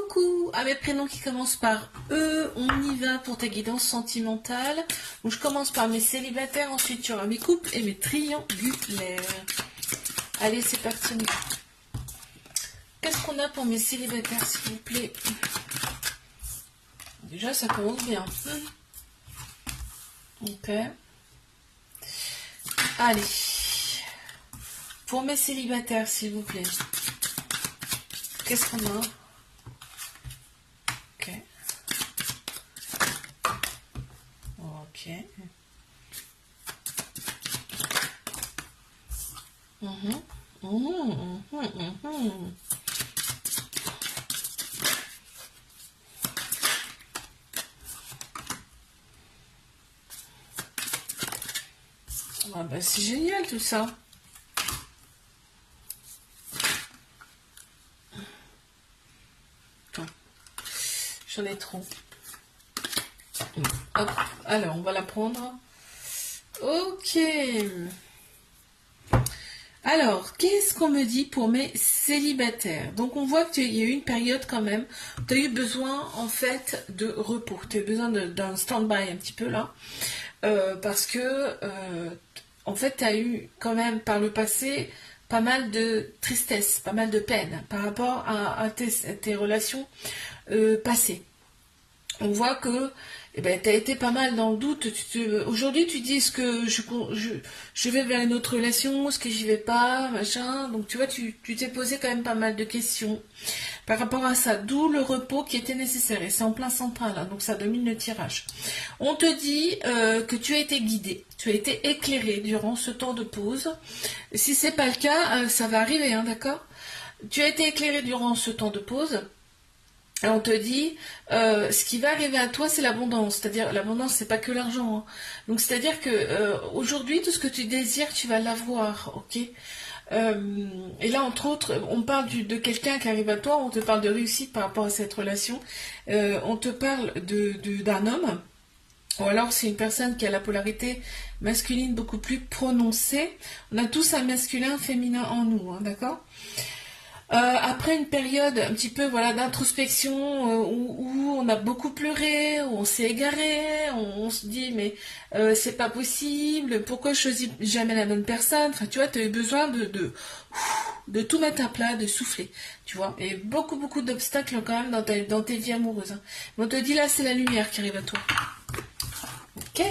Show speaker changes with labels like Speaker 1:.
Speaker 1: Coucou à mes prénoms qui commencent par E, on y va pour ta guidance sentimentale. Donc je commence par mes célibataires, ensuite il y aura mes couples et mes triangulaires. Allez, c'est parti. Qu'est-ce qu'on a pour mes célibataires, s'il vous plaît? Déjà, ça commence bien. Ok. Allez. Pour mes célibataires, s'il vous plaît. Qu'est-ce qu'on a? Ok. Ok. Ah bah, c'est génial tout ça. J'en ai trop. Hop, alors on va la prendre. Ok. Alors, qu'est-ce qu'on me dit pour mes célibataires? Donc on voit qu'il y a eu une période quand même, tu as eu besoin en fait de repos, tu as eu besoin d'un stand-by un petit peu là, parce que en fait tu as eu quand même par le passé pas mal de tristesse, pas mal de peine par rapport à tes relations passées. On voit que tu as été pas mal dans le doute. Aujourd'hui, tu dis est-ce que je vais vers une autre relation, est-ce que j'y vais pas, machin. Donc tu vois, tu t'es posé quand même pas mal de questions par rapport à ça. D'où le repos qui était nécessaire. Et c'est en plein central, là, donc ça domine le tirage. On te dit que tu as été guidé, tu as été éclairé durant ce temps de pause. Si c'est pas le cas, ça va arriver, hein, d'accord? Tu as été éclairé durant ce temps de pause. Et on te dit, ce qui va arriver à toi, c'est l'abondance. C'est-à-dire, l'abondance, c'est pas que l'argent. Hein. Donc, c'est-à-dire que aujourd'hui, tout ce que tu désires, tu vas l'avoir, ok. Et là, entre autres, on parle de quelqu'un qui arrive à toi, on te parle de réussite par rapport à cette relation. On te parle d'un homme. Ou alors, c'est une personne qui a la polarité masculine beaucoup plus prononcée. On a tous un masculin, un féminin en nous, hein, d'accord? Après une période un petit peu voilà d'introspection où on a beaucoup pleuré, où on s'est égaré, on se dit mais c'est pas possible, pourquoi je choisis jamais la bonne personne, enfin tu vois, tu as eu besoin de tout mettre à plat, de souffler, tu vois, et beaucoup d'obstacles quand même dans tes vies amoureuses. Hein. Mais on te dit là c'est la lumière qui arrive à toi. Ok.